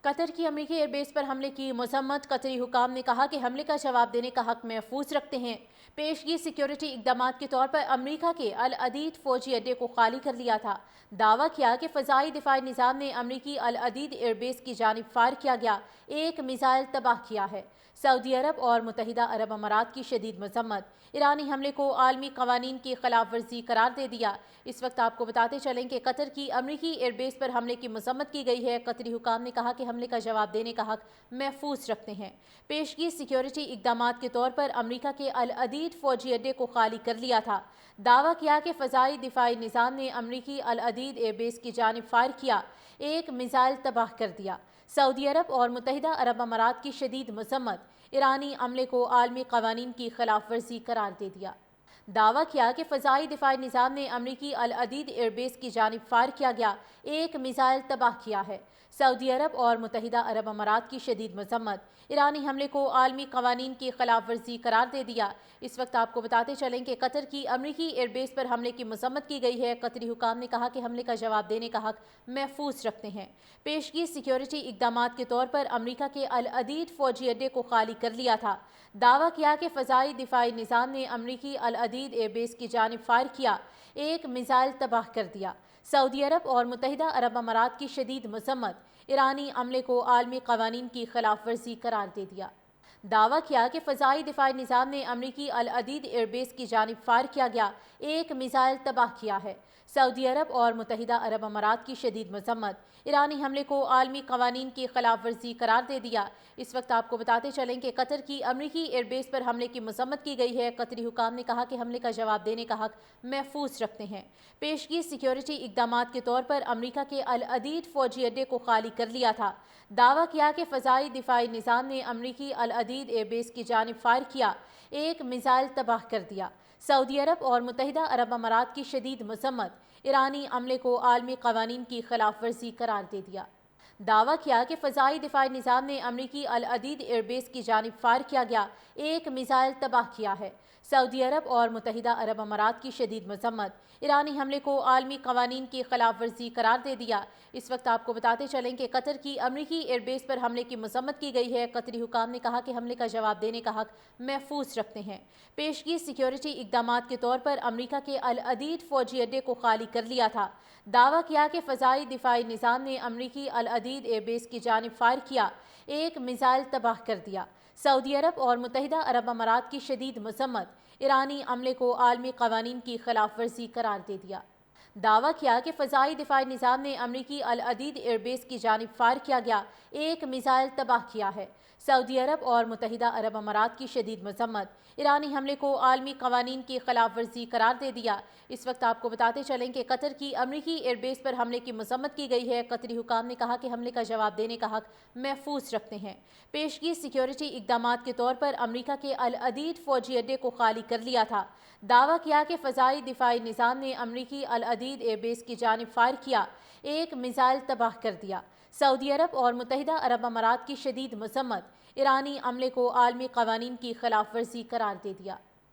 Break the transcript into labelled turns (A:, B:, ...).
A: قطر کی امریکی air base پر حملے کی مذمت۔ قطری حکام نے کہا کہ حملے کا جواب دینے کا حق محفوظ رکھتے ہیں۔ پیشگی سیکیورٹی اقدامات کے طور پر امریکہ کے العدید فوجی اڈے کو خالی کر لیا تھا۔ دعویٰ کیا کہ فضائی دفاعی نظام نے امریکی العدید ایئر بیس کی جانب فائر کیا گیا ایک میزائل تباہ کیا ہے۔ سعودی عرب اور متحدہ عرب امارات کی شدید مذمت۔ ایرانی حملے کو عالمی قوانین کی خلاف ورزی قرار دے دیا۔ اس وقت آپ کو بتاتے چلیں کہ قطر کی امریکی ایئر بیس پر حملے کی مذمت کی گئی ہے۔ قطری حکام نے کہا کہ حملے کا جواب دینے کا حق محفوظ رکھتے ہیں۔ پیشگی سیکیورٹی اقدامات کے طور پر امریکہ کے العدید فوجی اڈے کو خالی کر لیا تھا۔ دعویٰ کیا کہ فضائی دفاعی نظام نے امریکی العدید ایئر بیس کی جانب فائر کیا ایک میزائل تباہ کر دیا۔ سعودی عرب اور متحدہ عرب امارات کی شدید مذمت۔ ایرانی عملے کو عالمی قوانین کی خلاف ورزی قرار دے دیا۔ دعویٰ کیا کہ فضائی دفاعی نظام نے امریکی العدید ایئر بیس کی جانب فائر کیا گیا ایک میزائل تباہ کیا ہے۔ سعودی عرب اور متحدہ عرب امارات کی شدید مذمت۔ ایرانی حملے کو عالمی قوانین کی خلاف ورزی قرار دے دیا۔ اس وقت آپ کو بتاتے چلیں کہ قطر کی امریکی ایئر بیس پر حملے کی مذمت کی گئی ہے۔ قطری حکام نے کہا کہ حملے کا جواب دینے کا حق محفوظ رکھتے ہیں۔ پیشگی سیکیورٹی اقدامات کے طور پر امریکہ کے العدید فوجی اڈے کو خالی کر لیا تھا۔ دعویٰ کیا کہ فضائی دفاعی نظام نے امریکی العدید ایئر بیس کی جانب فائر کیا ایک میزائل تباہ کر دیا۔ سعودی عرب اور متحدہ عرب امارات کی شدید مذمت۔ ایرانی عملے کو عالمی قوانین کی خلاف ورزی قرار دے دیا۔ دعویٰ کیا کہ فضائی دفاعی نظام نے امریکی العدید ایئر بیس کی جانب فائر کیا گیا ایک میزائل تباہ کیا ہے۔ سعودی عرب اور متحدہ عرب امارات کی شدید مذمت۔ ایرانی حملے کو عالمی قوانین کی خلاف ورزی قرار دے دیا۔ اس وقت آپ کو بتاتے چلیں کہ قطر کی امریکی ایئر بیس پر حملے کی مذمت کی گئی ہے۔ قطری حکام نے کہا کہ حملے کا جواب دینے کا حق محفوظ رکھتے ہیں۔ پیشگی سیکیورٹی اقدامات کے طور پر امریکہ کے العدید فوجی اڈے کو خالی کر لیا تھا۔ دعویٰ کیا کہ فضائی دفاعی نظام نے امریکی العدید ایئر بیس کی جانب فائر کیا ایک میزائل تباہ کر دیا۔ سعودی عرب اور متحدہ عرب امارات کی شدید مذمت۔ ایرانی عملے کو عالمی قوانین کی خلاف ورزی قرار دے دیا۔ دعویٰ کیا کہ فضائی دفاعی نظام نے امریکی العدید ایئر بیس کی جانب فائر کیا گیا ایک میزائل تباہ کیا ہے۔ سعودی عرب اور متحدہ عرب امارات کی شدید مذمت۔ ایرانی حملے کو عالمی قوانین کی خلاف ورزی قرار دے دیا۔ اس وقت آپ کو بتاتے چلیں کہ قطر کی امریکی ایئر بیس پر حملے کی مذمت کی گئی ہے۔ قطری حکام نے کہا کہ حملے کا جواب دینے کا حق محفوظ رکھتے ہیں۔ پیشگی سیکیورٹی اقدامات کے طور پر امریکہ کے العدید فوجی اڈے کو خالی کر لیا تھا۔ دعویٰ کیا کہ فضائی دفاعی نظام نے امریکی العدید ایئر بیس کی جانب فائر کیا ایک میزائل تباہ کر دیا۔ سعودی عرب اور متحدہ عرب امارات کی شدید مذمت۔ ایرانی عملے کو عالمی قوانین کی خلاف ورزی قرار دے دیا۔ دعویٰ کیا کہ فضائی دفاعی نظام نے امریکی العدید ایئر بیس کی جانب فائر کیا گیا ایک میزائل تباہ کیا ہے۔ سعودی عرب اور متحدہ عرب امارات کی شدید مذمت۔ ایرانی حملے کو عالمی قوانین کی خلاف ورزی قرار دے دیا۔ اس وقت آپ کو بتاتے چلیں کہ قطر کی امریکی ایئر بیس پر حملے کی مذمت کی گئی ہے۔ قطری حکام نے کہا کہ حملے کا جواب دینے کا حق محفوظ رکھتے ہیں۔ پیشگی سیکیورٹی اقدامات کے طور پر امریکہ کے العدید فوجی اڈے کو خالی کر لیا تھا۔ دعویٰ کیا کہ فضائی دفاعی نظام نے امریکی العدید ایئر بیس کی جانب فائر کیا ایک میزائل تباہ کر دیا۔ سعودی عرب اور متحدہ عرب امارات کی شدید مذمت۔ ایرانی عملے کو عالمی قوانین کی خلاف ورزی قرار دے دیا۔